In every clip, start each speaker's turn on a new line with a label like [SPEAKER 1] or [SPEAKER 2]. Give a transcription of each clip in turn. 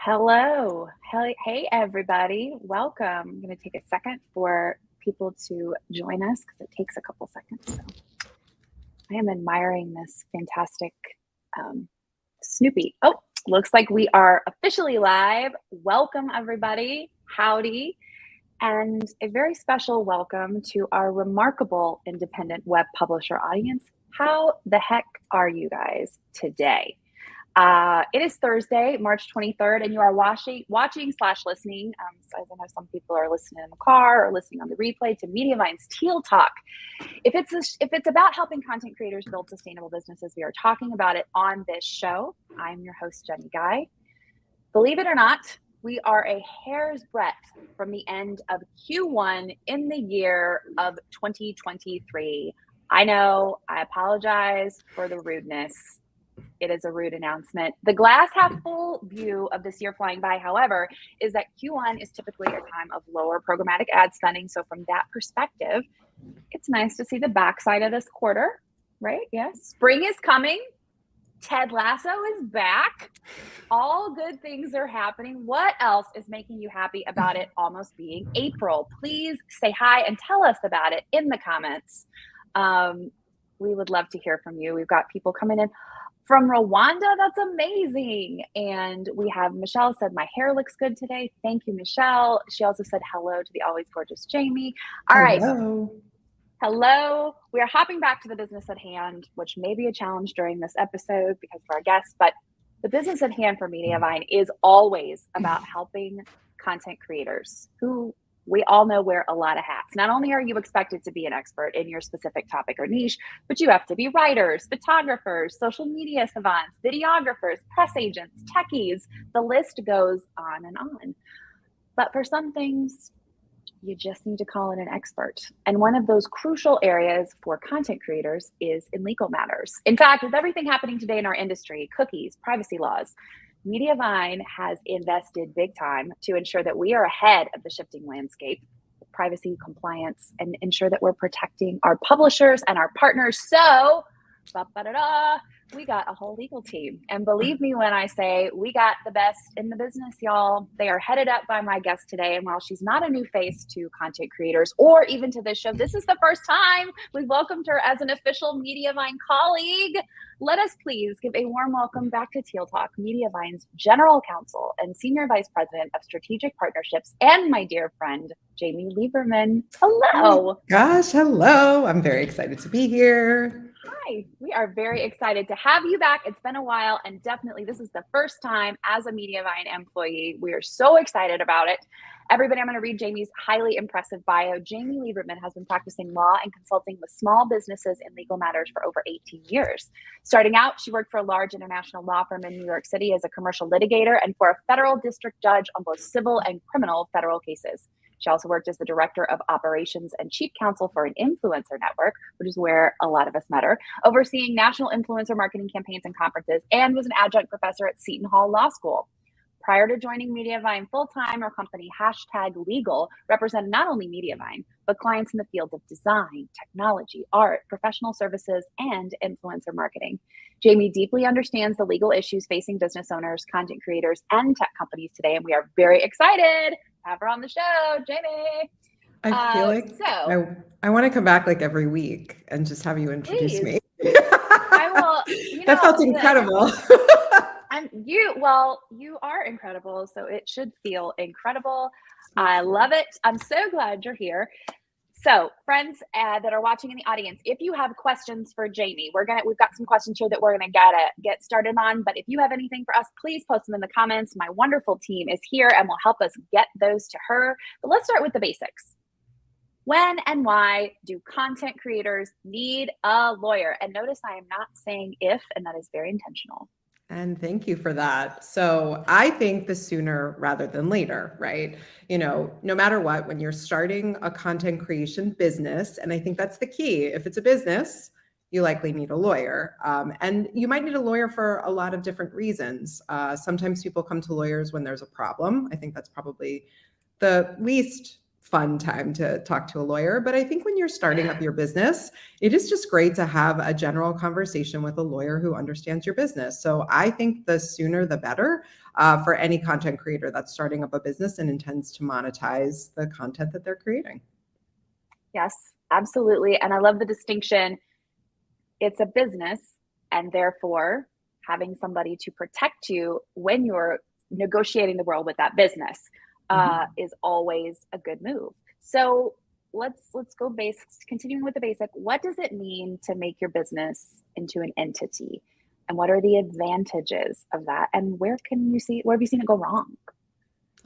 [SPEAKER 1] Hello. Hey, everybody. Welcome. I'm going to take a second for people to join us because it takes a couple seconds. So I am admiring this fantastic Snoopy. Oh, looks like we are officially live. Welcome, everybody. Howdy. And a very special welcome to our remarkable independent web publisher audience. How the heck are you guys today? It is Thursday, March 23rd, and you are watching/listening. So I know some people are listening in the car or listening on the replay to Mediavine's Teal Talk. If it's about helping content creators build sustainable businesses, we are talking about it on this show. I'm your host, Jenny Guy. Believe it or not, we are a hair's breadth from the end of Q1 in the year of 2023. I know, I apologize for the rudeness. It is a rude announcement. The glass half full view of this year flying by, however, is that Q1 is typically a time of lower programmatic ad spending. So from that perspective, it's nice to see the backside of this quarter, right? Yes. Spring is coming. Ted Lasso is back. All good things are happening. What else is making you happy about it almost being April? Please say hi and tell us about it in the comments. We would love to hear from you. We've got people coming in from Rwanda. That's amazing. And we have Michelle said, my hair looks good today. Thank you, Michelle. She also said hello to the always gorgeous Jamie. All right. Hello. We are hopping back to the business at hand, which may be a challenge during this episode because of our guests, but the business at hand for Mediavine is always about helping content creators who we all know wear a lot of hats. Not only are you expected to be an expert in your specific topic or niche, but you have to be writers, photographers, social media savants, videographers, press agents, techies. The list goes on and on. But for some things, you just need to call in an expert. And one of those crucial areas for content creators is in legal matters. In fact, with everything happening today in our industry, cookies, privacy laws, Mediavine has invested big time to ensure that we are ahead of the shifting landscape, privacy, compliance, and ensure that we're protecting our publishers and our partners. So, we got a whole legal team. And believe me when I say we got the best in the business, y'all. They are headed up by my guest today. And while she's not a new face to content creators or even to this show, this is the first time we've welcomed her as an official Mediavine colleague. Let us please give a warm welcome back to Teal Talk, Mediavine's General Counsel and Senior Vice President of Strategic Partnerships, and my dear friend, Jamie Lieberman. Hello.
[SPEAKER 2] Oh gosh, hello. I'm very excited to be here.
[SPEAKER 1] Hi, we are very excited to have you back. It's been a while, and definitely this is the first time as a Mediavine employee. We are so excited about it. Everybody, I'm going to read Jamie's highly impressive bio. Jamie Lieberman has been practicing law and consulting with small businesses in legal matters for over 18 years. Starting out, she worked for a large international law firm in New York City as a commercial litigator and for a federal district judge on both civil and criminal federal cases. She also worked as the director of operations and chief counsel for an influencer network, which is where a lot of us met her, overseeing national influencer marketing campaigns and conferences, and was an adjunct professor at Seton Hall Law School. Prior to joining Mediavine full-time, her company #Legal represented not only Mediavine, but clients in the fields of design, technology, art, professional services, and influencer marketing. Jamie deeply understands the legal issues facing business owners, content creators, and tech companies today, and we are very excited to have her on the show. Jamie.
[SPEAKER 2] I feel like I want to come back like every week and just have you introduce me.
[SPEAKER 1] I will.
[SPEAKER 2] That felt incredible.
[SPEAKER 1] You are incredible, so it should feel incredible. I love it. I'm so glad you're here. So, friends that are watching in the audience, if you have questions for Jamie, we've got some questions here that we're gonna get started on. But if you have anything for us, please post them in the comments. My wonderful team is here and will help us get those to her. But let's start with the basics. When and why do content creators need a lawyer? And notice I am not saying if, and that is very intentional.
[SPEAKER 2] And thank you for that. So I think the sooner rather than later, right? No matter what, when you're starting a content creation business, and I think that's the key. If it's a business, you likely need a lawyer. And you might need a lawyer for a lot of different reasons. Sometimes people come to lawyers when there's a problem. I think that's probably the least fun time to talk to a lawyer. But I think when you're starting up your business, it is just great to have a general conversation with a lawyer who understands your business. So I think the sooner the better for any content creator that's starting up a business and intends to monetize the content that they're creating.
[SPEAKER 1] Yes, absolutely. And I love the distinction. It's a business, and therefore having somebody to protect you when you're negotiating the world with that business is always a good move. So let's go basics. Continuing with the basic, what does it mean to make your business into an entity, and what are the advantages of that? And where have you seen it go wrong?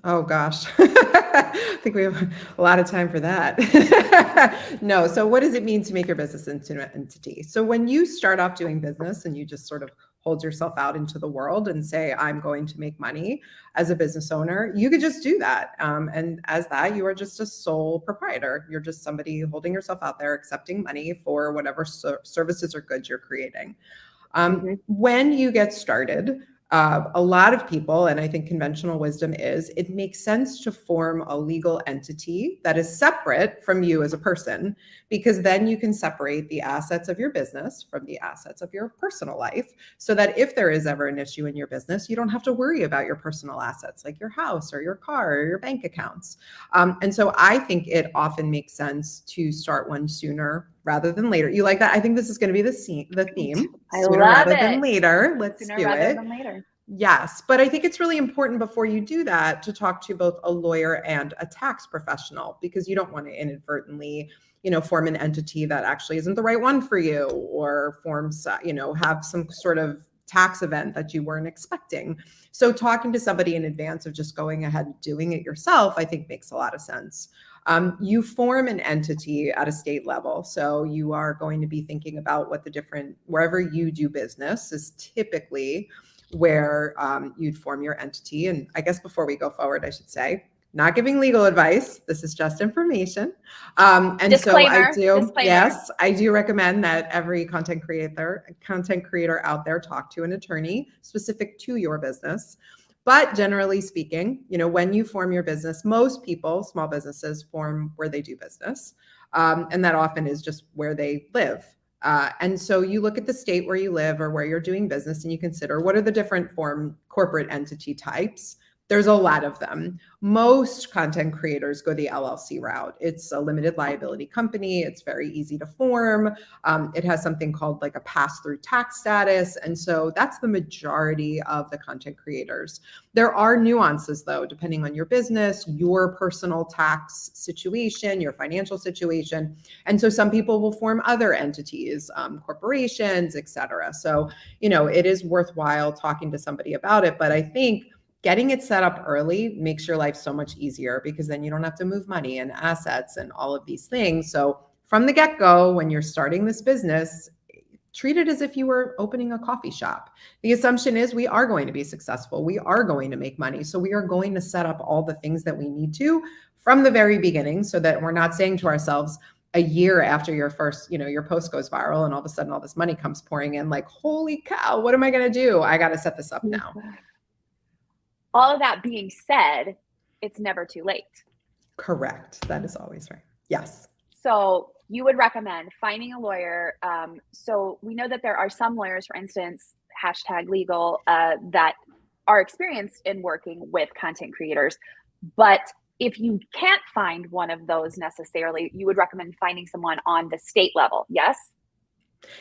[SPEAKER 2] Oh gosh, I think we have a lot of time for that. No, so what does it mean to make your business into an entity? So when you start off doing business and you just sort of hold yourself out into the world and say, I'm going to make money as a business owner, you could just do that. And as that, you are just a sole proprietor. You're just somebody holding yourself out there, accepting money for whatever services or goods you're creating. When you get started, a lot of people, and I think conventional wisdom is, it makes sense to form a legal entity that is separate from you as a person, because then you can separate the assets of your business from the assets of your personal life, so that if there is ever an issue in your business, you don't have to worry about your personal assets like your house or your car or your bank accounts. And so I think it often makes sense to start one sooner rather than later. You like that? I think this is going to be the theme. Sooner rather than later. Let's do it. Yes, but I think it's really important before you do that to talk to both a lawyer and a tax professional, because you don't want to inadvertently, form an entity that actually isn't the right one for you, or have some sort of tax event that you weren't expecting. So talking to somebody in advance of just going ahead and doing it yourself, I think makes a lot of sense. You form an entity at a state level. So you are going to be thinking about what wherever you do business is typically where you'd form your entity. And I guess before we go forward, I should say, not giving legal advice. This is just information. And
[SPEAKER 1] disclaimer,
[SPEAKER 2] so I do recommend that every content creator out there talk to an attorney specific to your business. But generally speaking, when you form your business, most people, small businesses, form where they do business. And that often is just where they live. And so you look at the state where you live or where you're doing business, and you consider what are the different corporate entity types. There's a lot of them. Most content creators go the LLC route. It's a limited liability company. It's very easy to form. It has something called like a pass-through tax status. And so that's the majority of the content creators. There are nuances though, depending on your business, your personal tax situation, your financial situation. And so some people will form other entities, corporations, et cetera. So, it is worthwhile talking to somebody about it. But I think getting it set up early makes your life so much easier, because then you don't have to move money and assets and all of these things. So from the get-go, when you're starting this business, treat it as if you were opening a coffee shop. The assumption is we are going to be successful. We are going to make money. So we are going to set up all the things that we need to from the very beginning, so that we're not saying to ourselves a year after your first, your post goes viral and all of a sudden all this money comes pouring in, like, holy cow, what am I going to do? I got to set this up now.
[SPEAKER 1] All of that being said, it's never too late.
[SPEAKER 2] Correct. That is always right. Yes.
[SPEAKER 1] So you would recommend finding a lawyer. So we know that there are some lawyers, for instance, #legal, that are experienced in working with content creators. But if you can't find one of those necessarily, you would recommend finding someone on the state level. Yes?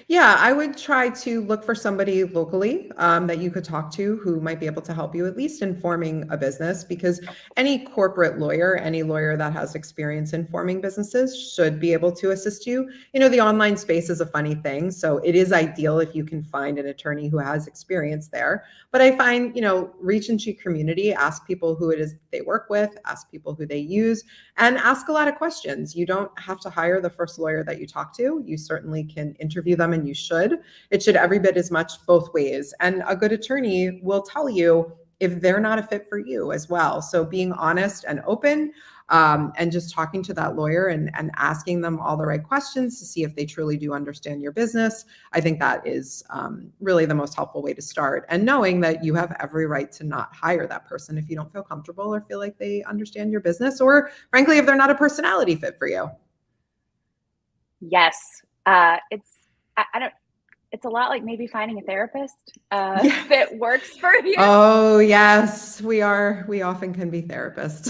[SPEAKER 2] Yeah, I would try to look for somebody locally that you could talk to who might be able to help you at least in forming a business, because any corporate lawyer, any lawyer that has experience in forming businesses should be able to assist you. The online space is a funny thing. So it is ideal if you can find an attorney who has experience there. But I find, reach into your community, ask people who it is they work with, ask people who they use, and ask a lot of questions. You don't have to hire the first lawyer that you talk to. You certainly can interview them, and you should. It should every bit as much both ways. And a good attorney will tell you if they're not a fit for you as well. So being honest and open and just talking to that lawyer and asking them all the right questions to see if they truly do understand your business. I think that is really the most helpful way to start, and knowing that you have every right to not hire that person if you don't feel comfortable or feel like they understand your business, or frankly, if they're not a personality fit for you.
[SPEAKER 1] Yes. It's a lot like maybe finding a therapist that works for you.
[SPEAKER 2] Oh, yes, we often can be therapists.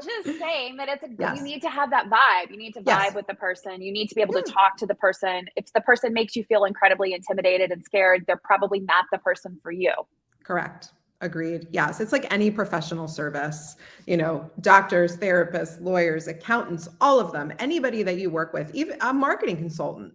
[SPEAKER 1] Just saying that
[SPEAKER 2] yes.
[SPEAKER 1] You need to have that vibe. You need to vibe with the person. You need to be able to talk to the person. If the person makes you feel incredibly intimidated and scared, they're probably not the person for you.
[SPEAKER 2] Correct. Agreed. Yes. It's like any professional service, doctors, therapists, lawyers, accountants, all of them, anybody that you work with, even a marketing consultant,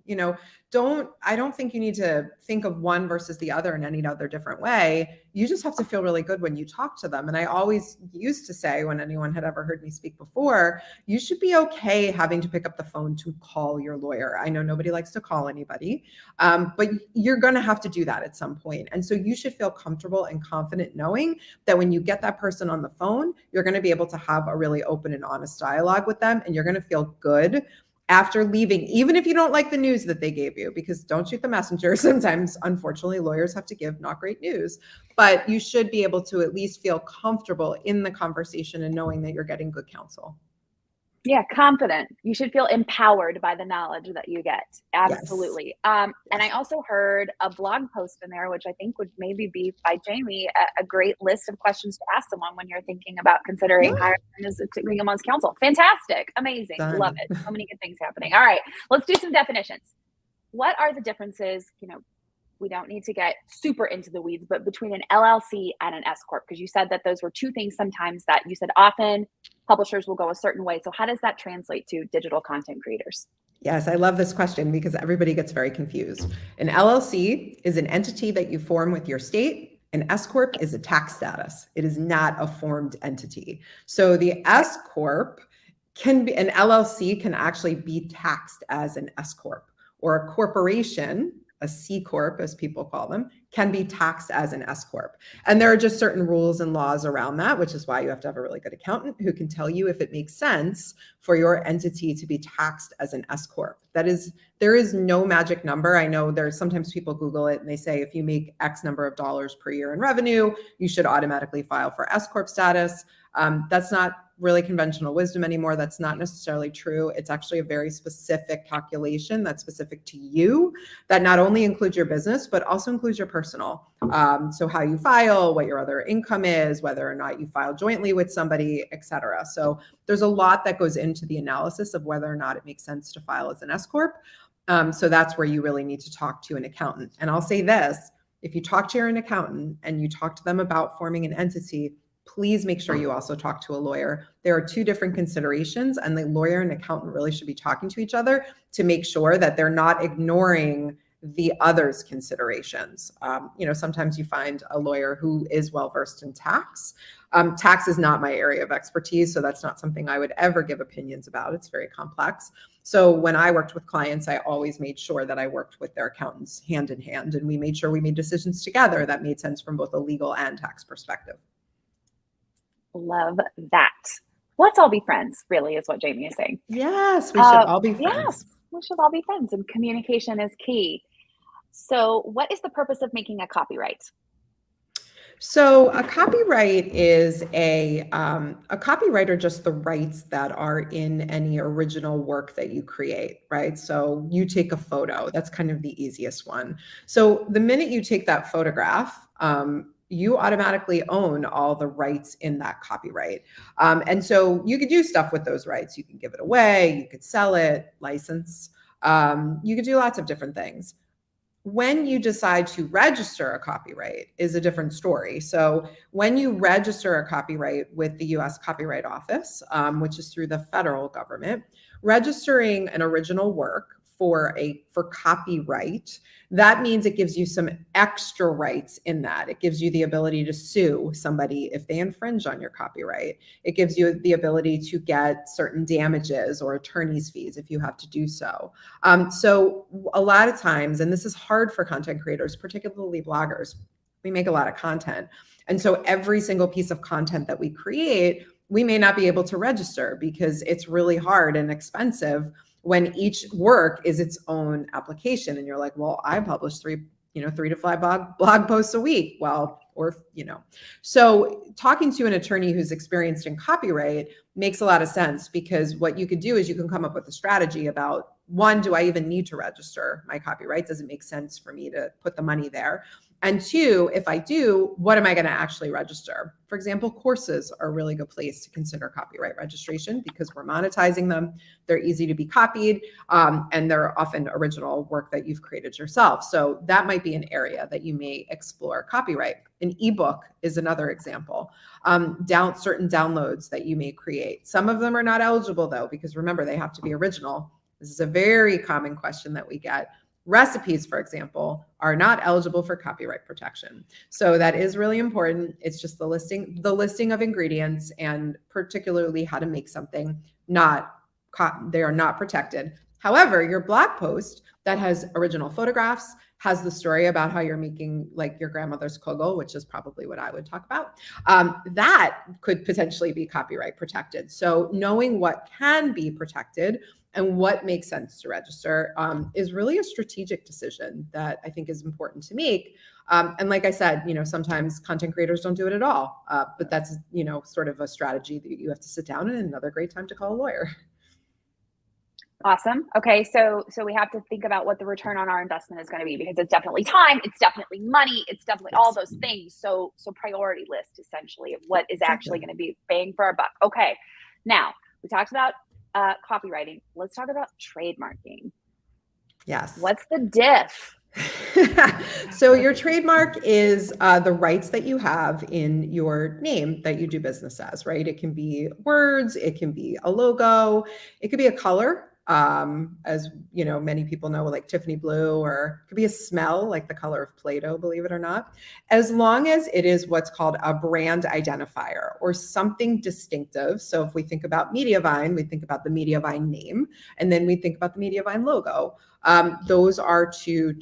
[SPEAKER 2] I don't think you need to think of one versus the other in any other different way. You just have to feel really good when you talk to them. And I always used to say, when anyone had ever heard me speak before, you should be okay having to pick up the phone to call your lawyer. I know nobody likes to call anybody, but you're going to have to do that at some point. And so you should feel comfortable and confident knowing that when you get that person on the phone, you're going to be able to have a really open and honest dialogue with them, and you're going to feel good after leaving, even if you don't like the news that they gave you, because don't shoot the messenger. Sometimes, unfortunately, lawyers have to give not great news, but you should be able to at least feel comfortable in the conversation and knowing that you're getting good counsel.
[SPEAKER 1] Yeah, confident. You should feel empowered by the knowledge that you get. Absolutely. Yes. And I also heard a blog post in there, which I think would maybe be by Jamie, a great list of questions to ask someone when you're thinking about considering hiring them as counsel. Fantastic. Amazing. Done. Love it. So many good things happening. All right, let's do some definitions. What are the differences? We don't need to get super into the weeds, but between an LLC and an SCorp, because you said that those were two things sometimes that you said often publishers will go a certain way. So how does that translate to digital content creators?
[SPEAKER 2] Yes, I love this question because everybody gets very confused. An LLC is an entity that you form with your state. An SCorp is a tax status. It is not a formed entity. So the SCorp an LLC can actually be taxed as an SCorp, or a corporation, a C Corp, as people call them, can be taxed as an S Corp. And there are just certain rules and laws around that, which is why you have to have a really good accountant who can tell you if it makes sense for your entity to be taxed as an S Corp. There is no magic number. I know there's sometimes people Google it and they say, if you make X number of dollars per year in revenue, you should automatically file for S Corp status. That's not really conventional wisdom anymore. That's not necessarily true. It's actually a very specific calculation that's specific to you, that not only includes your business, but also includes your personal. So how you file, what your other income is, whether or not you file jointly with somebody, et cetera. So there's a lot that goes into the analysis of whether or not it makes sense to file as an S Corp. So that's where you really need to talk to an accountant. And I'll say this, if you talk to an accountant and you talk to them about forming an entity, please make sure you also talk to a lawyer. There are two different considerations, and the lawyer and accountant really should be talking to each other to make sure that they're not ignoring the other's considerations. Sometimes you find a lawyer who is well-versed in tax. Tax is not my area of expertise, so that's not something I would ever give opinions about. It's very complex. So when I worked with clients, I always made sure that I worked with their accountants hand in hand, and we made sure we made decisions together that made sense from both a legal and tax perspective.
[SPEAKER 1] Love that. Let's all be friends, really, is what Jamie is saying.
[SPEAKER 2] Yes, we should all be friends.
[SPEAKER 1] Yes, we should all be friends, and communication is key. So what is the purpose of making a copyright?
[SPEAKER 2] So a copyright is a copyright are just the rights that are in any original work that you create, right? So you take a photo, that's kind of the easiest one. So the minute you take that photograph, you automatically own all the rights in that copyright. And so you could do stuff with those rights. You can give it away, you could sell it, license, you could do lots of different things. When you decide to register a copyright is a different story. So when you register a copyright with the US Copyright Office, which is through the federal government, registering an original work for copyright, that means it gives you some extra rights in that. It gives you the ability to sue somebody if they infringe on your copyright. It gives you the ability to get certain damages or attorney's fees if you have to do so. So a lot of times, and this is hard for content creators, particularly bloggers, we make a lot of content. And so every single piece of content that we create we may not be able to register because it's really hard and expensive when each work is its own application. And you're like, well, I publish 3 to 5 blog posts a week. Well, so talking to an attorney who's experienced in copyright makes a lot of sense, because what you could do is you can come up with a strategy about, one, do I even need to register my copyright? Does it make sense for me to put the money there? And 2, if I do, what am I going to actually register? For example, courses are a really good place to consider copyright registration because we're monetizing them. They're easy to be copied, and they're often original work that you've created yourself. So that might be an area that you may explore copyright. An ebook is another example. Certain downloads that you may create. Some of them are not eligible though, because remember, they have to be original. This is a very common question that we get. Recipes, for example, are not eligible for copyright protection. So that is really important. It's just the listing of ingredients, and particularly how to make something, they are not protected. However, your blog post that has original photographs, has the story about how you're making like your grandmother's kugel, which is probably what I would talk about, that could potentially be copyright protected. So knowing what can be protected and what makes sense to register is really a strategic decision that I think is important to make. And like I said, sometimes content creators don't do it at all, but that's, sort of a strategy that you have to sit down, and another great time to call a lawyer.
[SPEAKER 1] Awesome. Okay. So we have to think about what the return on our investment is going to be, because it's definitely time, it's definitely money, it's definitely all those things. So priority list essentially of what is actually going to be bang for our buck. Okay. Now we talked about copywriting. Let's talk about trademarking.
[SPEAKER 2] Yes.
[SPEAKER 1] What's the diff?
[SPEAKER 2] So your trademark is the rights that you have in your name that you do business as, right? It can be words, it can be a logo, it could be a color, as many people know, like Tiffany blue, or it could be a smell like the color of Play-Doh, believe it or not, as long as it is what's called a brand identifier or something distinctive. So if we think about Mediavine, we think about the Mediavine name, and then we think about the Mediavine logo. Those are 2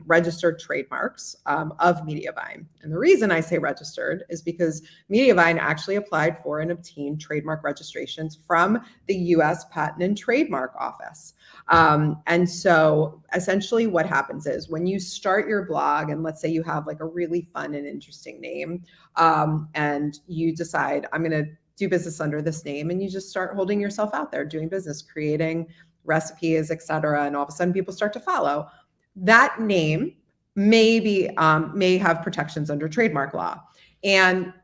[SPEAKER 2] registered trademarks of Mediavine. And the reason I say registered is because Mediavine actually applied for and obtained trademark registrations from the US Patent and Trademark Office. And so essentially what happens is when you start your blog, and let's say you have like a really fun and interesting name, and you decide, I'm going to do business under this name, and you just start holding yourself out there, doing business, creating recipes, et cetera, and all of a sudden people start to follow. That name may have protections under trademark law. And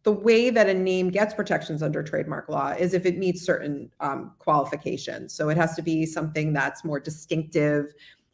[SPEAKER 2] the way that a name gets protections under trademark law is if it meets certain qualifications. So it has to be something that's more distinctive.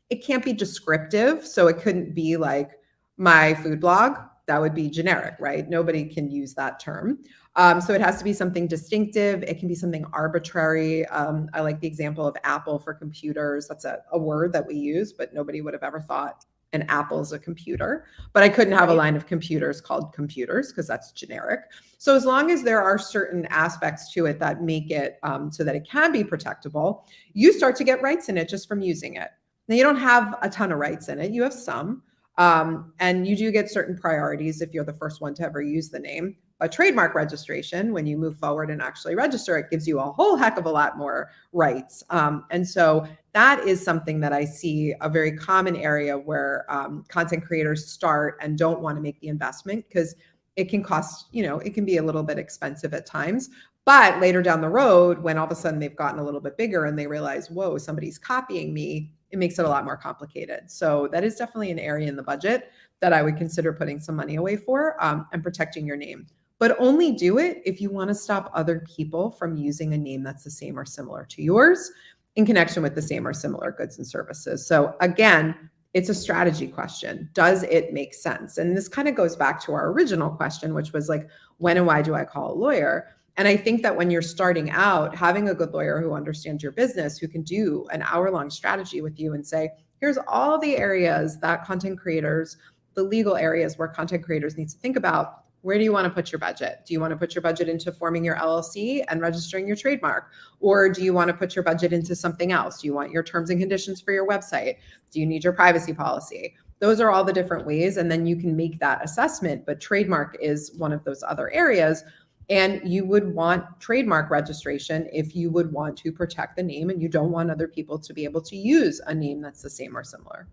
[SPEAKER 2] It can't be descriptive. So it couldn't be like my food blog. That would be generic, right? Nobody can use that term. So it has to be something distinctive. It can be something arbitrary. I like the example of Apple for computers. That's a word that we use, but nobody would have ever thought an Apple is a computer. But I couldn't have a line of computers called computers because that's generic. So as long as there are certain aspects to it that make it so that it can be protectable, you start to get rights in it just from using it. Now, you don't have a ton of rights in it. You have some. And you do get certain priorities if you're the first one to ever use the name. But trademark registration, when you move forward and actually register, it gives you a whole heck of a lot more rights. And so that is something that I see a very common area where content creators start and don't want to make the investment because it can cost, it can be a little bit expensive at times. But later down the road, when all of a sudden they've gotten a little bit bigger and they realize, whoa, somebody's copying me, it makes it a lot more complicated. So that is definitely an area in the budget that I would consider putting some money away for and protecting your name. But only do it if you want to stop other people from using a name that's the same or similar to yours in connection with the same or similar goods and services. So again, it's a strategy question. Does it make sense? And this kind of goes back to our original question, which was like, when and why do I call a lawyer? And I think that when you're starting out, having a good lawyer who understands your business, who can do an hour-long strategy with you and say, here's all the areas that content creators, the legal areas where content creators need to think about. Where do you want to put your budget? Do you want to put your budget into forming your LLC and registering your trademark? Or do you want to put your budget into something else? Do you want your terms and conditions for your website? Do you need your privacy policy? Those are all the different ways. And then you can make that assessment. But trademark is one of those other areas And you would want trademark registration if you would want to protect the name and you don't want other people to be able to use a name that's the same or similar.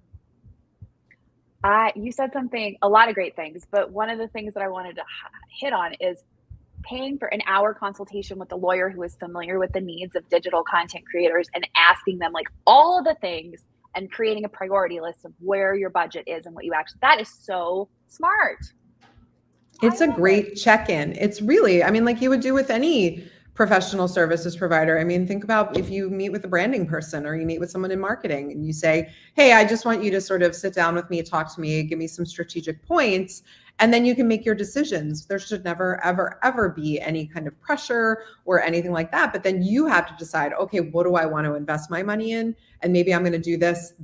[SPEAKER 1] You said a lot of great things, but one of the things that I wanted to hit on is paying for an hour consultation with a lawyer who is familiar with the needs of digital content creators and asking them like all of the things and creating a priority list of where your budget is and what you actually, that is so smart.
[SPEAKER 2] It's a great check-in. It's really, I mean, like you would do with any professional services provider. I mean, think about if you meet with a branding person or you meet with someone in marketing and you say, hey, I just want you to sort of sit down with me, talk to me, give me some strategic points, and then you can make your decisions. There should never, ever, ever be any kind of pressure or anything like that. But then you have to decide, okay, what do I want to invest my money in? And maybe I'm going to do this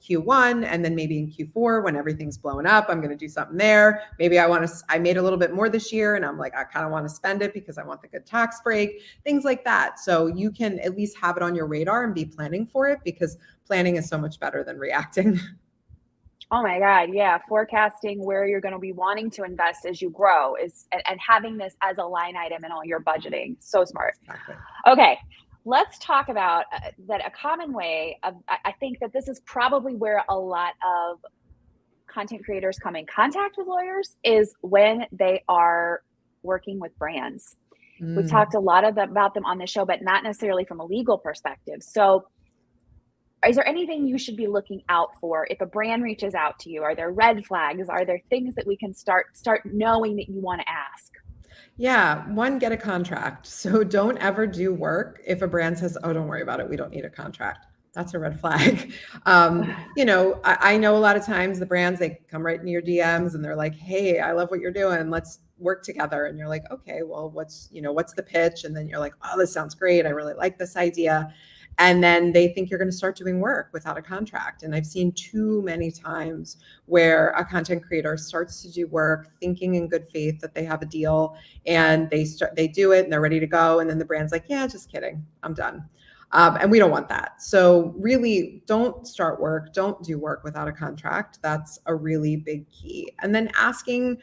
[SPEAKER 2] Q1, and then maybe in Q4 when everything's blown up, I'm going to do something there. Maybe I made a little bit more this year and I'm like, I kind of want to spend it because I want the good tax break, things like that. So you can at least have it on your radar and be planning for it, because planning is so much better than reacting.
[SPEAKER 1] Oh my God. Yeah. Forecasting where you're going to be wanting to invest as you grow and having this as a line item in all your budgeting. So smart.
[SPEAKER 2] Exactly.
[SPEAKER 1] Okay. Let's talk about that. A common way of, I think that this is probably where a lot of content creators come in contact with lawyers is when they are working with brands. We've talked a lot about them on the show, but not necessarily from a legal perspective. So is there anything you should be looking out for if a brand reaches out to you? Are there red flags? Are there things that we can start knowing that you want to ask?
[SPEAKER 2] Yeah. One, get a contract. So don't ever do work if a brand says, oh, don't worry about it, we don't need a contract. That's a red flag. You know, I know a lot of times the brands, they come right into your DMs and they're like, hey, I love what you're doing. Let's work together. And you're like, okay, well, what's the pitch? And then you're like, oh, this sounds great. I really like this idea. And then they think you're going to start doing work without a contract. And I've seen too many times where a content creator starts to do work thinking in good faith that they have a deal, and they do it and they're ready to go. And then the brand's like, yeah, just kidding, I'm done. And we don't want that. So really don't start work, don't do work without a contract. That's a really big key. And then asking,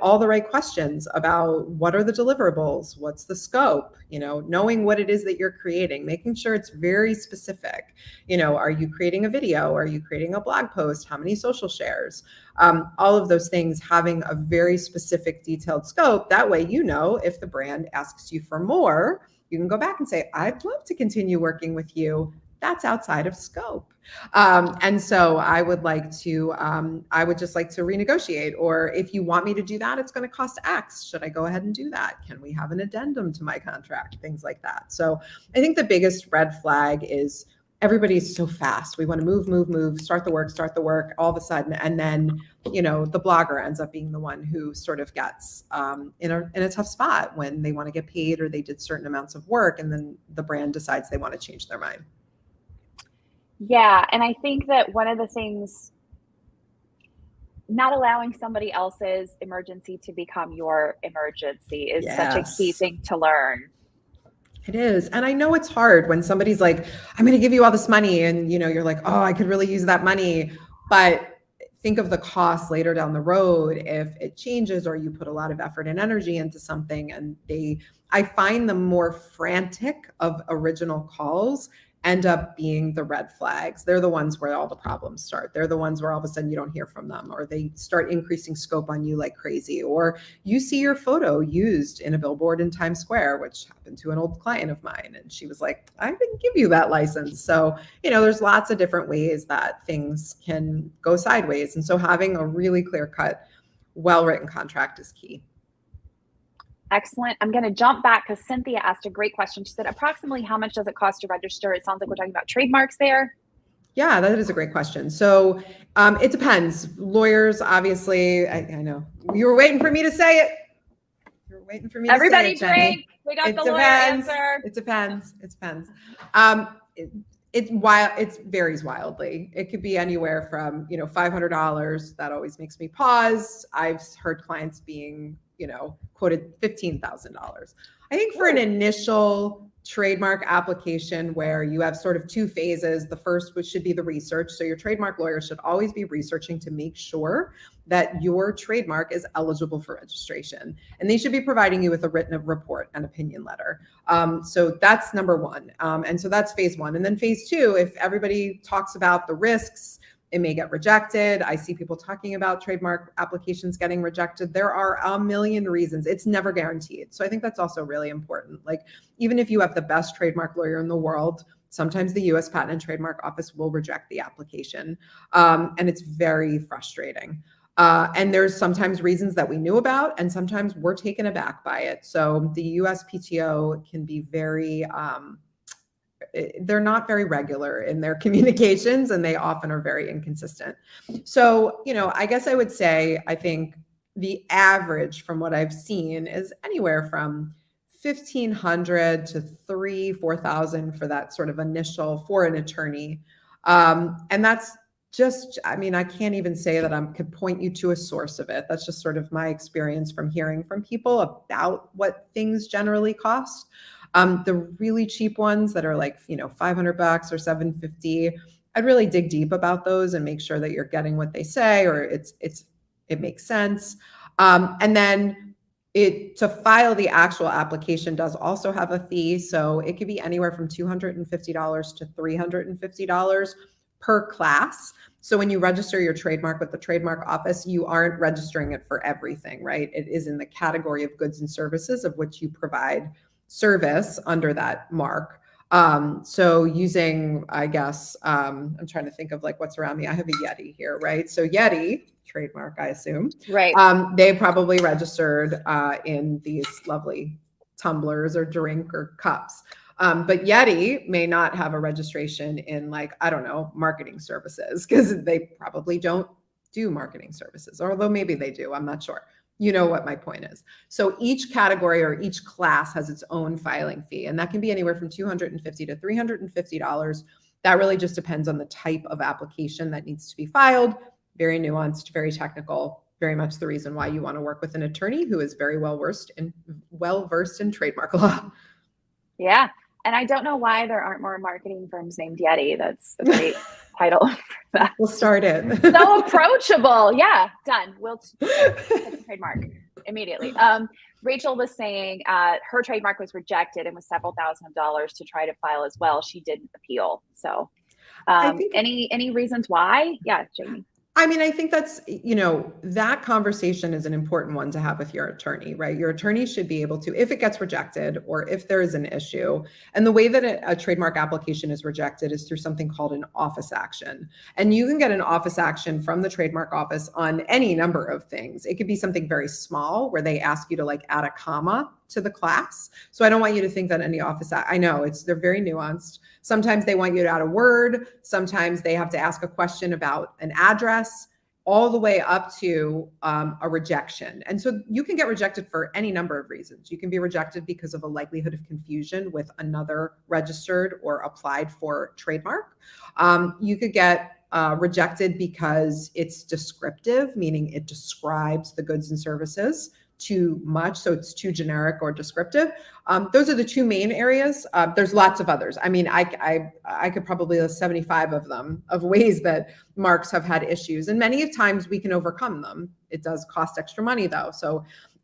[SPEAKER 2] all the right questions about what are the deliverables, what's the scope, knowing what it is that you're creating, making sure it's very specific. Are you creating a video? Are you creating a blog post? How many social shares? All of those things, having a very specific, detailed scope. That way, if the brand asks you for more, you can go back and say, I'd love to continue working with you. That's outside of scope. And so I would just like to renegotiate, or if you want me to do that, it's going to cost X. Should I go ahead and do that? Can we have an addendum to my contract? Things like that. So I think the biggest red flag is everybody's so fast. We want to move, start the work all of a sudden. And then, the blogger ends up being the one who sort of gets in a tough spot when they want to get paid or they did certain amounts of work. And then the brand decides they want to change their mind.
[SPEAKER 1] Yeah. And I think that one of the things, not allowing somebody else's emergency to become your emergency is such a key thing to learn.
[SPEAKER 2] It is. And I know it's hard when somebody's like, I'm going to give you all this money. And, you're like, oh, I could really use that money. But think of the cost later down the road if it changes or you put a lot of effort and energy into something. And I find the more frantic of original calls end up being the red flags. They're the ones where all the problems start. They're the ones where all of a sudden you don't hear from them, or they start increasing scope on you like crazy, or you see your photo used in a billboard in Times Square, which happened to an old client of mine. And she was like, I didn't give you that license. So, there's lots of different ways that things can go sideways. And so having a really clear-cut, well-written contract is key.
[SPEAKER 1] Excellent. I'm going to jump back because Cynthia asked a great question. She said, approximately how much does it cost to register? It sounds like we're talking about trademarks there.
[SPEAKER 2] Yeah, that is a great question. So it depends. Lawyers, obviously, I know you were waiting for me to say it. You're waiting for me to say it,
[SPEAKER 1] Everybody drink. We got the lawyer answer.
[SPEAKER 2] It depends. It varies wildly. It could be anywhere from, $500. That always makes me pause. I've heard clients being, quoted $15,000. I think for an initial trademark application where you have sort of two phases. The first, which should be the research. So your trademark lawyer should always be researching to make sure that your trademark is eligible for registration. And they should be providing you with a written report and opinion letter. So that's number one. And so that's phase one. And then phase two, if everybody talks about the risks, it may get rejected. I see people talking about trademark applications getting rejected. There are a million reasons. It's never guaranteed. So I think that's also really important. Like, even if you have the best trademark lawyer in the world, sometimes the US Patent and Trademark Office will reject the application. And it's very frustrating. And there's sometimes reasons that we knew about, and sometimes we're taken aback by it. So the USPTO can be very, they're not very regular in their communications, and they often are very inconsistent. So, I guess I would say, I think the average from what I've seen is anywhere from 1,500 to 4,000 for that sort of initial for an attorney. And that's just, I can't even say that I could point you to a source of it. That's just sort of my experience from hearing from people about what things generally cost. The really cheap ones that are like, $500 or $750, I'd really dig deep about those and make sure that you're getting what they say, or it makes sense. And then to file the actual application does also have a fee. So it could be anywhere from $250 to $350 per class. So when you register your trademark with the trademark office, you aren't registering it for everything, right? It is in the category of goods and services of which you provide service under that mark. So using, I guess, I'm trying to think of like what's around me. I have a Yeti here, right? So Yeti, trademark, I assume.
[SPEAKER 1] Right.
[SPEAKER 2] They probably registered in these lovely tumblers or drink or cups. But Yeti may not have a registration in marketing services, because they probably don't do marketing services, although maybe they do, I'm not sure. You know what my point is. So each category or each class has its own filing fee, and that can be anywhere from $250 to $350. That really just depends on the type of application that needs to be filed. Very nuanced, very technical, very much the reason why you want to work with an attorney who is very well versed in trademark law.
[SPEAKER 1] Yeah. And I don't know why there aren't more marketing firms named Yeti. That's a great title.
[SPEAKER 2] We'll start it.
[SPEAKER 1] So approachable. Yeah, done. We'll trademark immediately. Rachel was saying her trademark was rejected and was several $1,000s to try to file as well. She didn't appeal. So any reasons why? Yeah, Jamie.
[SPEAKER 2] I think that's, that conversation is an important one to have with your attorney, right? Your attorney should be able to, if it gets rejected or if there is an issue, and the way that a trademark application is rejected is through something called an office action. And you can get an office action from the trademark office on any number of things. It could be something very small where they ask you to add a comma to the class. So I don't want you to think that any office, I know they're very nuanced. Sometimes they want you to add a word. Sometimes they have to ask a question about an address, all the way up to a rejection. And so you can get rejected for any number of reasons. You can be rejected because of a likelihood of confusion with another registered or applied for trademark. You could get rejected because it's descriptive, meaning it describes the goods and services too much, so it's too generic or descriptive. Those are the two main areas. There's lots of others. I could probably list 75 of them, of ways that marks have had issues, and many of times we can overcome them. It does cost extra money though.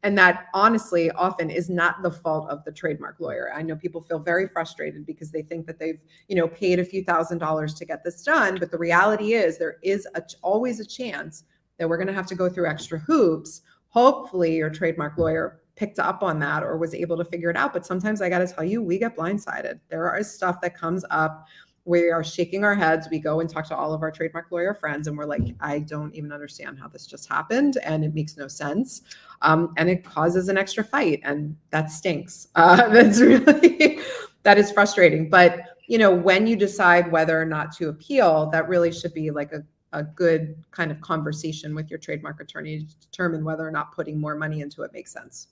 [SPEAKER 2] And that honestly often is not the fault of the trademark lawyer. I know people feel very frustrated because they think that they've, paid a few $1,000s to get this done, but the reality is there is always a chance that we're going to have to go through extra hoops. Hopefully your trademark lawyer picked up on that or was able to figure it out. But sometimes I got to tell you, we get blindsided. There is stuff that comes up. We are shaking our heads. We go and talk to all of our trademark lawyer friends and we're like, I don't even understand how this just happened. And it makes no sense. And it causes an extra fight, and that stinks. That is frustrating. But, when you decide whether or not to appeal, that really should be like a good kind of conversation with your trademark attorney to determine whether or not putting more money into it makes sense.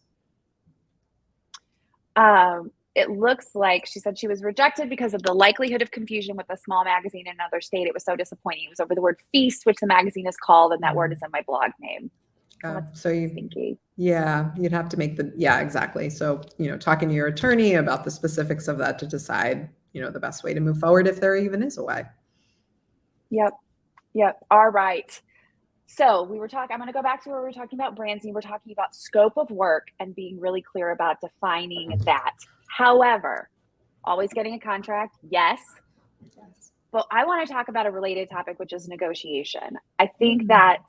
[SPEAKER 1] It looks like she said she was rejected because of the likelihood of confusion with a small magazine in another state. It was so disappointing. It was over the word feast, which the magazine is called, and that word is in my blog name. That's
[SPEAKER 2] So
[SPEAKER 1] stinky.
[SPEAKER 2] you'd have to make exactly. So, talking to your attorney about the specifics of that to decide, the best way to move forward, if there even is a way.
[SPEAKER 1] Yep. All right. So I'm going to go back to where we were talking about brands, and we're talking about scope of work and being really clear about defining that. However, always getting a contract, yes. But I want to talk about a related topic, which is negotiation. I think that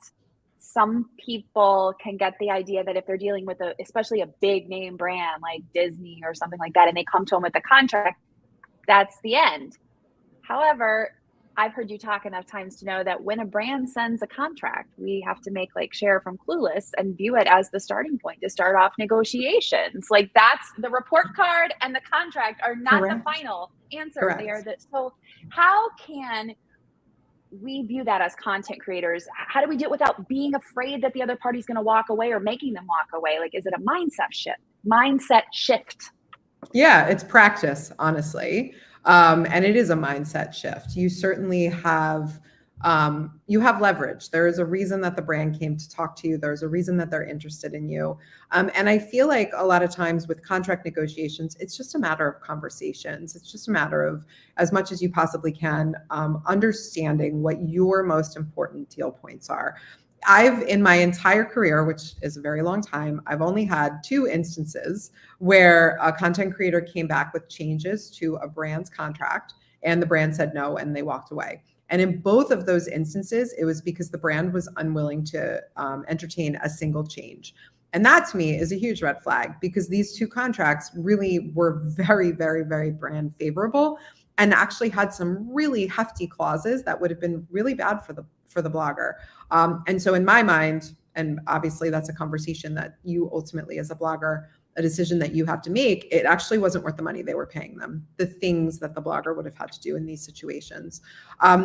[SPEAKER 1] some people can get the idea that if they're dealing with especially a big name brand like Disney or something like that, and they come to them with a contract, that's the end. However, I've heard you talk enough times to know that when a brand sends a contract, we have to make like Cher from Clueless and view it as the starting point to start off negotiations. Like that's the report card and the contract are not the final answer.
[SPEAKER 2] Correct.
[SPEAKER 1] They are so how can we view that as content creators? How do we do it without being afraid that the other party's going to walk away or making them walk away? Like, is it a mindset shift?
[SPEAKER 2] Yeah, it's practice, honestly. And it is a mindset shift. You certainly have leverage. There is a reason that the brand came to talk to you. There's a reason that they're interested in you. And I feel like a lot of times with contract negotiations, it's just a matter of conversations. It's just a matter of, as much as you possibly can, understanding what your most important deal points are. In my entire career, which is a very long time, I've only had 2 instances where a content creator came back with changes to a brand's contract and the brand said no and they walked away. And in both of those instances, it was because the brand was unwilling to entertain a single change. And that to me is a huge red flag, because these 2 contracts really were very, very, very brand favorable and actually had some really hefty clauses that would have been really bad for the blogger. And so in my mind, and obviously that's a conversation that you ultimately as a blogger, a decision that you have to make, it actually wasn't worth the money they were paying them, the things that the blogger would have had to do in these situations.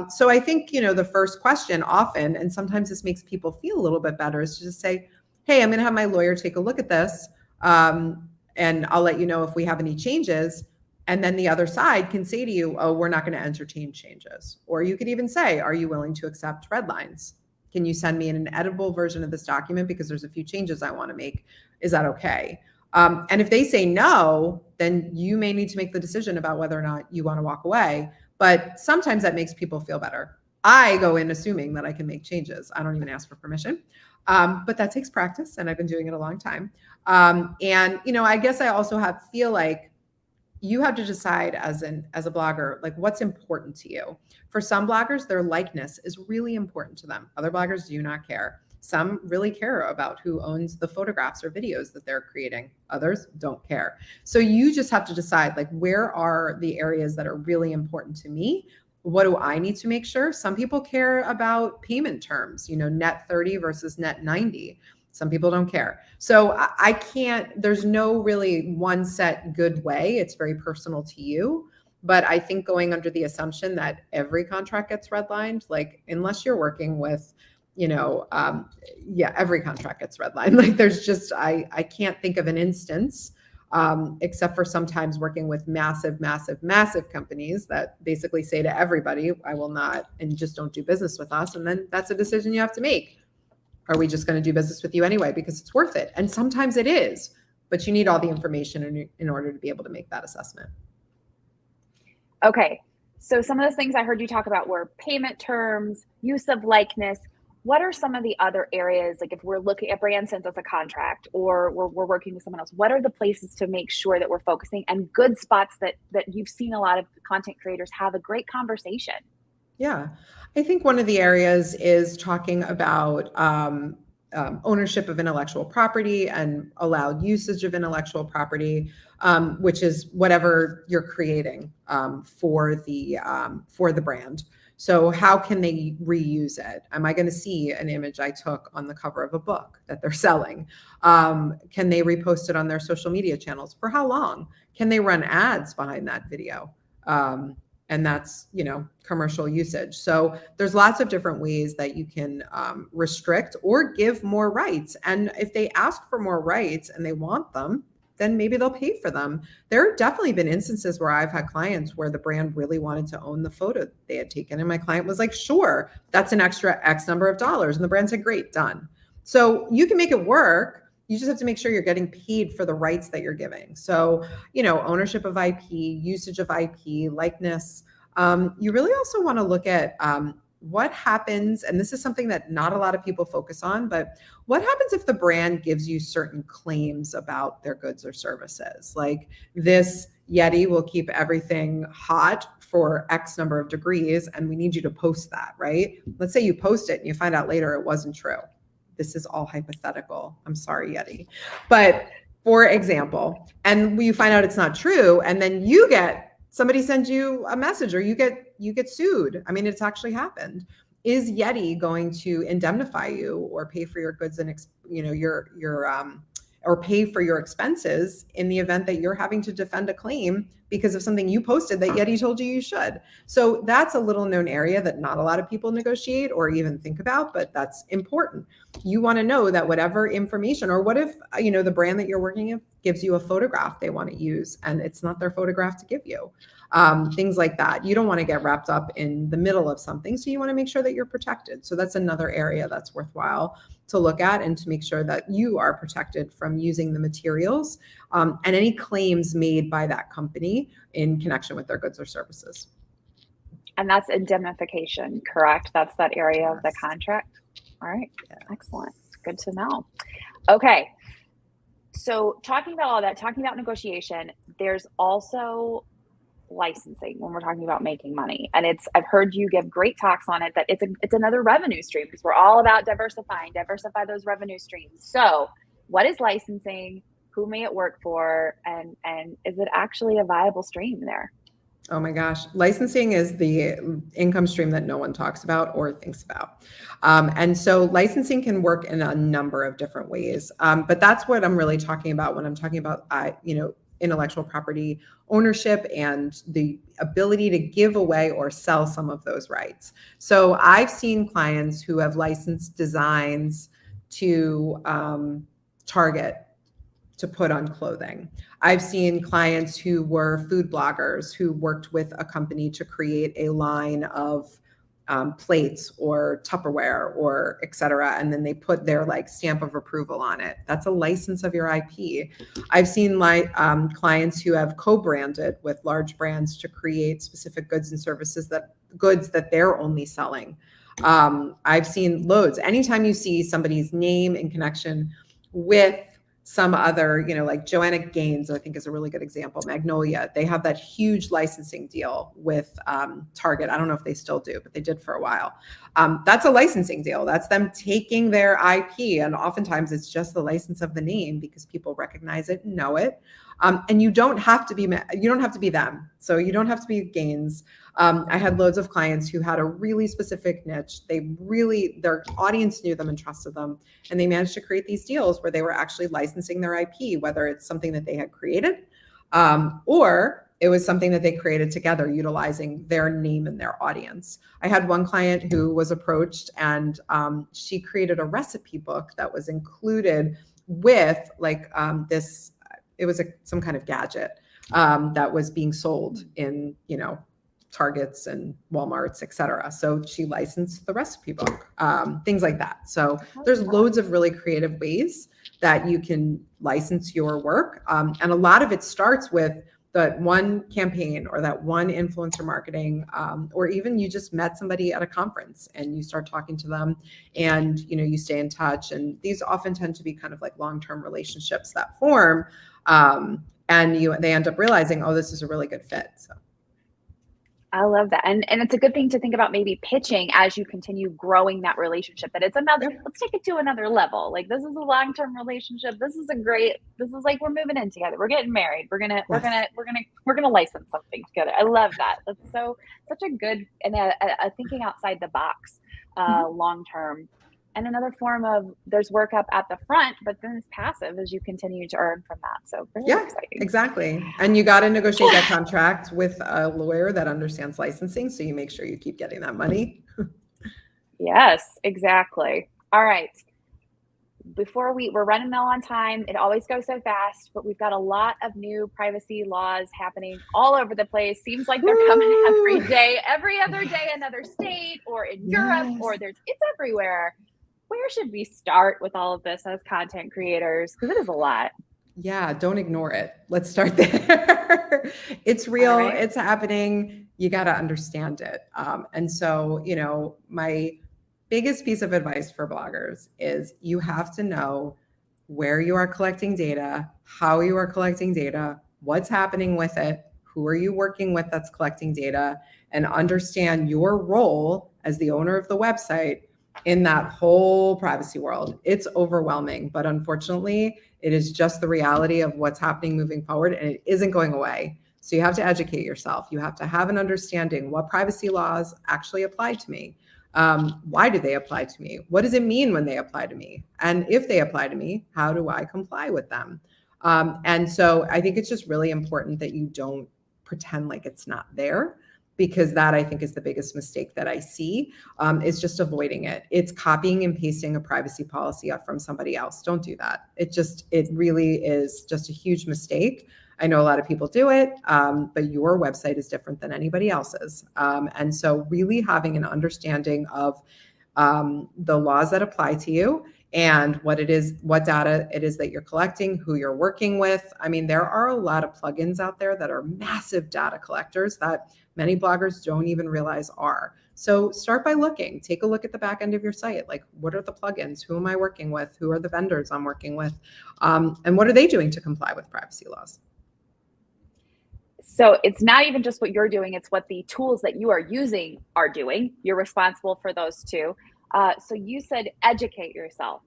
[SPEAKER 2] So I think, the first question often, and sometimes this makes people feel a little bit better, is to just say, hey, I'm going to have my lawyer take a look at this. And I'll let you know if we have any changes. And then the other side can say to you, oh, we're not going to entertain changes. Or you could even say, are you willing to accept red lines? Can you send me an editable version of this document because there's a few changes I want to make? Is that okay? And if they say no, then you may need to make the decision about whether or not you want to walk away. But sometimes that makes people feel better. I go in assuming that I can make changes. I don't even ask for permission. But that takes practice, and I've been doing it a long time. And I guess I also feel like you have to decide as a blogger, like what's important to you. For some bloggers, their likeness is really important to them. Other bloggers do not care. Some really care about who owns the photographs or videos that they're creating. Others don't care. So you just have to decide, like, where are the areas that are really important to me? What do I need to make sure? Some people care about payment terms, net 30 versus net 90. Some people don't care. So there's no really one set good way. It's very personal to you. But I think going under the assumption that every contract gets redlined, like unless you're working with, every contract gets redlined. Like there's just, I can't think of an instance, except for sometimes working with massive, massive, massive companies that basically say to everybody, I will not, and just don't do business with us. And then that's a decision you have to make. Are we just going to do business with you anyway because it's worth it? And sometimes it is, but you need all the information in order to be able to make that assessment.
[SPEAKER 1] Okay. So some of those things I heard you talk about were payment terms, use of likeness. What are some of the other areas? Like if we're looking at brand sends us a contract or we're working with someone else, what are the places to make sure that we're focusing and good spots that you've seen a lot of content creators have a great conversation?
[SPEAKER 2] Yeah, I think one of the areas is talking about ownership of intellectual property and allowed usage of intellectual property, which is whatever you're creating for the brand. So how can they reuse it? Am I going to see an image I took on the cover of a book that they're selling? Can they repost it on their social media channels? For how long? Can they run ads behind that video? And that's, commercial usage. So there's lots of different ways that you can restrict or give more rights. And if they ask for more rights and they want them, then maybe they'll pay for them. There have definitely been instances where I've had clients where the brand really wanted to own the photo they had taken. And my client was like, sure, that's an extra X number of dollars. And the brand said, great, done. So you can make it work. You just have to make sure you're getting paid for the rights that you're giving. So, ownership of IP, usage of IP, likeness. You really also want to look at what happens, and this is something that not a lot of people focus on, but what happens if the brand gives you certain claims about their goods or services? Like, this Yeti will keep everything hot for X number of degrees, and we need you to post that, right? Let's say you post it and you find out later it wasn't true. This is all hypothetical. I'm sorry, Yeti. But for example, and you find out it's not true, and then somebody sends you a message, or you get sued. I mean, it's actually happened. Is Yeti going to indemnify you or pay for your goods and or pay for your expenses in the event that you're having to defend a claim because of something you posted that Yeti told you should? So that's a little known area that not a lot of people negotiate or even think about, but that's important. You want to know that whatever information, or what if, the brand that you're working with gives you a photograph they want to use and it's not their photograph to give you. Things like that. You don't want to get wrapped up in the middle of something. So you want to make sure that you're protected. So that's another area that's worthwhile to look at, and to make sure that you are protected from using the materials and any claims made by that company in connection with their goods or services.
[SPEAKER 1] And that's indemnification, correct? That's that area of the contract. All right.
[SPEAKER 2] Yes.
[SPEAKER 1] Excellent. Good to know. Okay. So talking about all that, talking about negotiation, there's also licensing when we're talking about making money. And I've heard you give great talks on it, that it's another revenue stream, because we're all about diversify those revenue streams. So what is licensing? Who may it work for? And is it actually a viable stream there?
[SPEAKER 2] Oh my gosh. Licensing is the income stream that no one talks about or thinks about. And so licensing can work in a number of different ways. But that's what I'm really talking about when I'm talking about, intellectual property ownership and the ability to give away or sell some of those rights. So I've seen clients who have licensed designs to Target to put on clothing. I've seen clients who were food bloggers who worked with a company to create a line of plates or Tupperware or et cetera, and then they put their stamp of approval on it. That's a license of your IP. I've seen clients who have co-branded with large brands to create specific goods and services that they're only selling. I've seen loads. Anytime you see somebody's name in connection with some other, like Joanna Gaines, I think is a really good example. Magnolia, they have that huge licensing deal with Target. I don't know if they still do, but they did for a while. That's a licensing deal. That's them taking their IP, and oftentimes it's just the license of the name because people recognize it and know it. And you don't have to be them. So you don't have to be Gaines. I had loads of clients who had a really specific niche. Their audience knew them and trusted them. And they managed to create these deals where they were actually licensing their IP, whether it's something that they had created, or it was something that they created together utilizing their name and their audience. I had one client who was approached, and she created a recipe book that was included with this. It was some kind of gadget that was being sold in, Targets and Walmarts, et cetera. So she licensed the recipe book, things like that. So there's loads of really creative ways that you can license your work. And a lot of it starts with that one campaign or that one influencer marketing, or even you just met somebody at a conference and you start talking to them and, you stay in touch. And these often tend to be kind of like long-term relationships that form. And they end up realizing, oh, this is a really good fit. So.
[SPEAKER 1] I love that. And it's a good thing to think about maybe pitching as you continue growing that relationship, that it's let's take it to another level. Like, this is a long-term relationship. This is like, we're moving in together. We're getting married. We're going to license something together. I love that. That's such a good, and a thinking outside the box, long-term. And another form of, there's work up at the front, but then it's passive as you continue to earn from that. So very exciting.
[SPEAKER 2] Exactly. And you got to negotiate that contract with a lawyer that understands licensing, so you make sure you keep getting that money.
[SPEAKER 1] Yes, exactly. All right. Before we're running low on time. It always goes so fast, but we've got a lot of new privacy laws happening all over the place. Seems like they're coming every day, every other day, another state, or in Europe, or it's everywhere. where should we start with all of this as content creators? Because it is a lot.
[SPEAKER 2] Yeah, don't ignore it. Let's start there. It's real,
[SPEAKER 1] Right.
[SPEAKER 2] it's happening. You got to understand it. And so, my biggest piece of advice for bloggers is you have to know where you are collecting data, how you are collecting data, what's happening with it, who are you working with that's collecting data, and understand your role as the owner of the website in that whole privacy world. It's overwhelming, but unfortunately, it is just the reality of what's happening moving forward, and it isn't going away. So you have to educate yourself. You have to have an understanding what privacy laws actually apply to me. Why do they apply to me? What does it mean when they apply to me? And if they apply to me, how do I comply with them? And so I think it's just really important that you don't pretend like it's not there, because that, I think, is the biggest mistake that I see, is just avoiding it. It's copying and pasting a privacy policy up from somebody else. Don't do that. It really is just a huge mistake. I know a lot of people do it, but your website is different than anybody else's. And so really having an understanding of the laws that apply to you and what data it is that you're collecting, who you're working with. I mean, there are a lot of plugins out there that are massive data collectors that many bloggers don't even realize are. So start by looking. Take a look at the back end of your site. Like, what are the plugins? Who am I working with? Who are the vendors I'm working with? And what are they doing to comply with privacy laws?
[SPEAKER 1] So it's not even just what you're doing, it's what the tools that you are using are doing. You're responsible for those too. So you said educate yourself.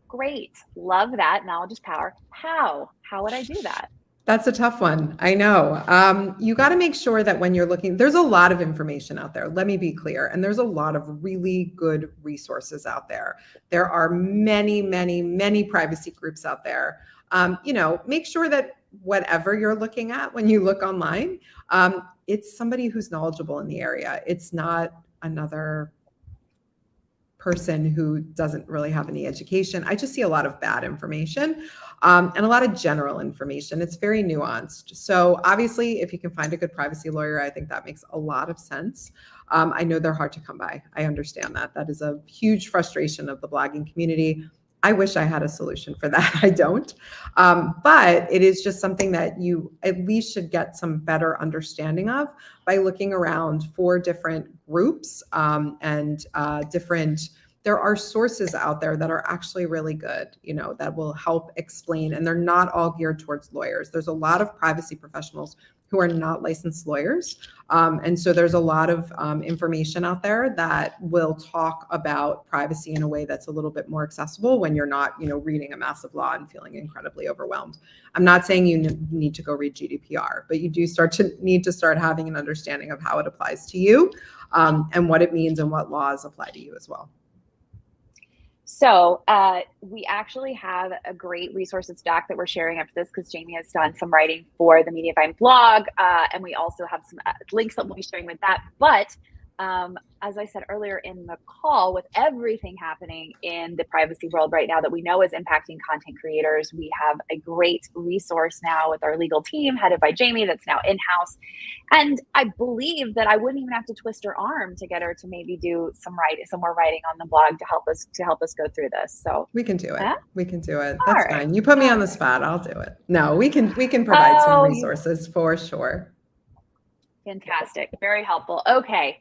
[SPEAKER 1] Great. Love that. Knowledge is power. How would I do that?
[SPEAKER 2] That's a tough one. I know. You got to make sure that when you're looking, there's a lot of information out there. Let me be clear. And there's a lot of really good resources out there. There are many, many, many privacy groups out there. Make sure that whatever you're looking at when you look online, it's somebody who's knowledgeable in the area. It's not another person who doesn't really have any education. I just see a lot of bad information and a lot of general information. It's very nuanced. So obviously, if you can find a good privacy lawyer, I think that makes a lot of sense. I know they're hard to come by. I understand that. That is a huge frustration of the blogging community. I wish I had a solution for that. I don't. But it is just something that you at least should get some better understanding of by looking around for different groups and there are sources out there that are actually really good, that will help explain, and they're not all geared towards lawyers. There's a lot of privacy professionals who are not licensed lawyers. And so there's a lot of information out there that will talk about privacy in a way that's a little bit more accessible when you're not, reading a massive law and feeling incredibly overwhelmed. I'm not saying you need to go read GDPR, but you do need to start having an understanding of how it applies to you and what it means and what laws apply to you as well.
[SPEAKER 1] So we actually have a great resources doc that we're sharing after this because Jamie has done some writing for the Mediavine blog. And we also have some links that we'll be sharing with that. But as I said earlier in the call, with everything happening in the privacy world right now that we know is impacting content creators, we have a great resource now with our legal team headed by Jamie that's now in-house. And I believe that I wouldn't even have to twist her arm to get her to maybe do some more writing on the blog to help us go through this. So
[SPEAKER 2] we can do it.
[SPEAKER 1] Huh?
[SPEAKER 2] We can do it. That's fine. You put me on the spot. I'll do it. No, we can provide some resources for sure.
[SPEAKER 1] Fantastic. Very helpful. Okay.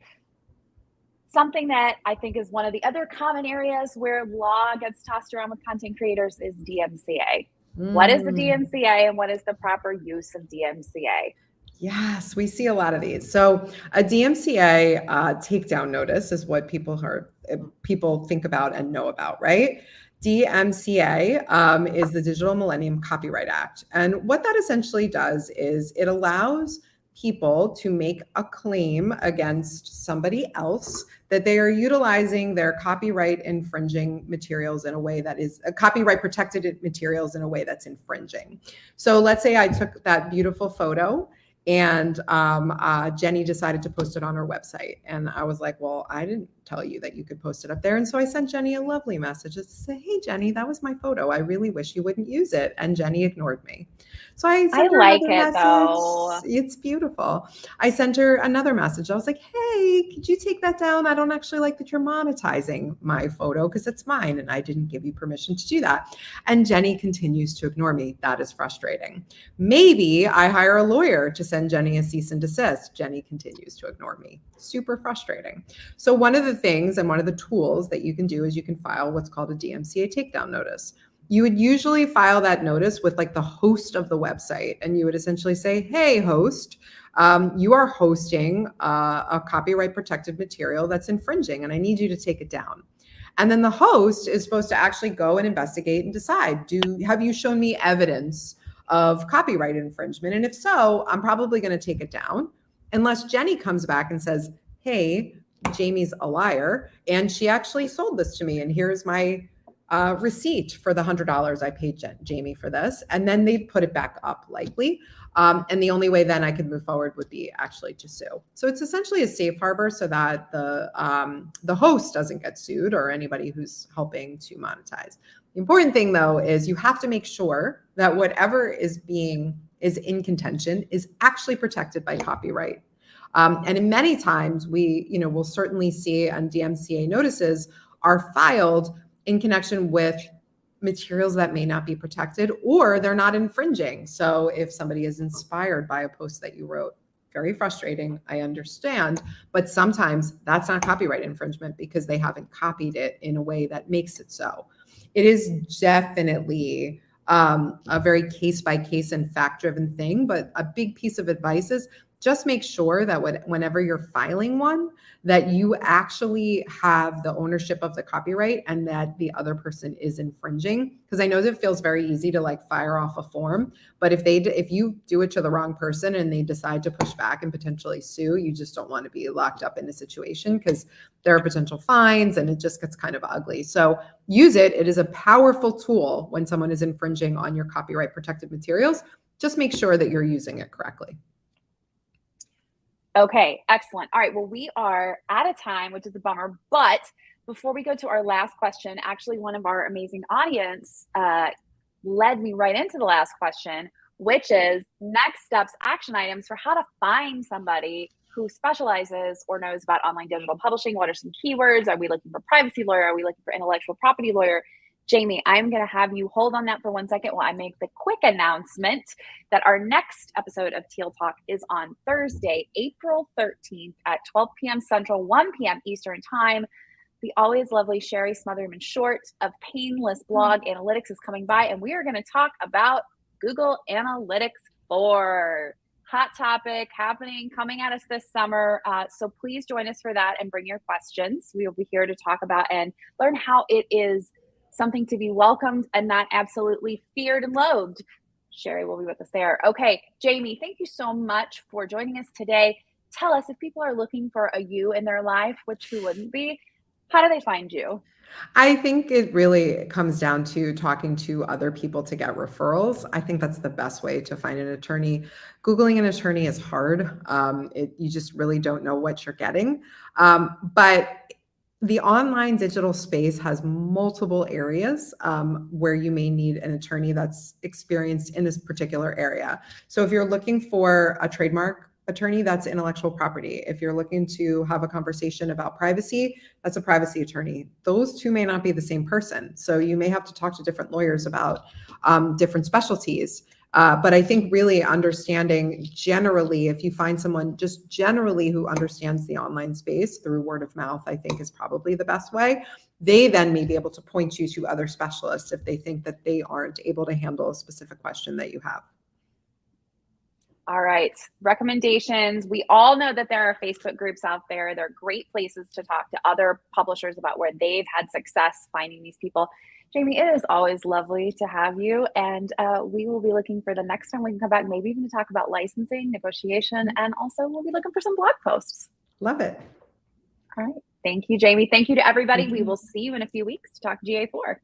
[SPEAKER 1] Something that I think is one of the other common areas where law gets tossed around with content creators is DMCA. What is the DMCA and what is the proper use of DMCA?
[SPEAKER 2] Yes, we see a lot of these. So a DMCA takedown notice is what people think about and know about, right? DMCA is the Digital Millennium Copyright Act. And what that essentially does is it allows people to make a claim against somebody else that they are utilizing their copyright infringing materials in a way that is copyright protected materials in a way that's infringing. So let's say I took that beautiful photo And Jenny decided to post it on her website. And I was like, well, I didn't tell you that you could post it up there. And so I sent Jenny a lovely message to say, hey, Jenny, that was my photo. I really wish you wouldn't use it. And Jenny ignored me. So I sent her
[SPEAKER 1] like
[SPEAKER 2] another
[SPEAKER 1] it,
[SPEAKER 2] message.
[SPEAKER 1] though.
[SPEAKER 2] It's beautiful. I sent her another message. I was like, hey, could you take that down? I don't actually like that you're monetizing my photo because it's mine and I didn't give you permission to do that. And Jenny continues to ignore me. That is frustrating. Maybe I hire a lawyer to send Jenny a cease and desist. Jenny continues to ignore me. Super frustrating. So one of the things and one of the tools that you can do is you can file what's called a DMCA takedown notice. You would usually file that notice with like the host of the website, and you would essentially say, hey, host, you are hosting a copyright protected material that's infringing, and I need you to take it down. And then the host is supposed to actually go and investigate and decide, have you shown me evidence of copyright infringement? And if so, I'm probably going to take it down, unless Jenny comes back and says, hey, Jamie's a liar, and she actually sold this to me, and here's my receipt for the $100 I paid Jamie for this. And then they'd put it back up likely. And the only way then I could move forward would be actually to sue. So it's essentially a safe harbor so that the host doesn't get sued or anybody who's helping to monetize. The important thing though is you have to make sure that whatever is in contention is actually protected by copyright. And in many times we'll certainly see on DMCA notices are filed in connection with materials that may not be protected or they're not infringing. So if somebody is inspired by a post that you wrote, very frustrating, I understand, but sometimes that's not copyright infringement because they haven't copied it in a way that makes it so. It is definitely a very case-by-case and fact-driven thing, but a big piece of advice is just make sure that whenever you're filing one, that you actually have the ownership of the copyright and that the other person is infringing. Because I know that it feels very easy to like fire off a form, but if you do it to the wrong person and they decide to push back and potentially sue, you just don't want to be locked up in a situation because there are potential fines and it just gets kind of ugly. So use it. It is a powerful tool when someone is infringing on your copyright protected materials. Just make sure that you're using it correctly.
[SPEAKER 1] Okay, excellent. All right, well, we are out of time, which is a bummer. But before we go to our last question, actually, one of our amazing audience led me right into the last question, which is next steps, action items for how to find somebody who specializes or knows about online digital publishing. What are some keywords? Are we looking for privacy lawyer? Are we looking for intellectual property lawyer? Jamie, I'm going to have you hold on that for 1 second while I make the quick announcement that our next episode of Teal Talk is on Thursday, April 13th at 12 p.m. Central, 1 p.m. Eastern Time. The always lovely Sherry Smotherman Short of Painless Blog Analytics is coming by, and we are going to talk about Google Analytics 4. Hot topic coming at us this summer. So please join us for that and bring your questions. We will be here to talk about and learn how it is something to be welcomed and not absolutely feared and loathed. Sherry will be with us there. Okay, Jamie, thank you so much for joining us today. Tell us, if people are looking for a you in their life, which who wouldn't be, how do they find you?
[SPEAKER 2] I think it really comes down to talking to other people to get referrals. I think that's the best way to find an attorney. Googling an attorney is hard. You just really don't know what you're getting. But the online digital space has multiple areas where you may need an attorney that's experienced in this particular area. So if you're looking for a trademark attorney, that's intellectual property. If you're looking to have a conversation about privacy, that's a privacy attorney. Those two may not be the same person. So you may have to talk to different lawyers about different specialties. But I think really understanding generally, if you find someone just generally who understands the online space through word of mouth, I think is probably the best way. They then may be able to point you to other specialists if they think that they aren't able to handle a specific question that you have.
[SPEAKER 1] All right, recommendations. We all know that there are Facebook groups out there. They're great places to talk to other publishers about where they've had success finding these people. Jamie, it is always lovely to have you, and we will be looking for the next time we can come back, maybe even to talk about licensing, negotiation, and also we'll be looking for some blog posts.
[SPEAKER 2] Love it.
[SPEAKER 1] All right. Thank you, Jamie. Thank you to everybody. We will see you in a few weeks to talk GA4.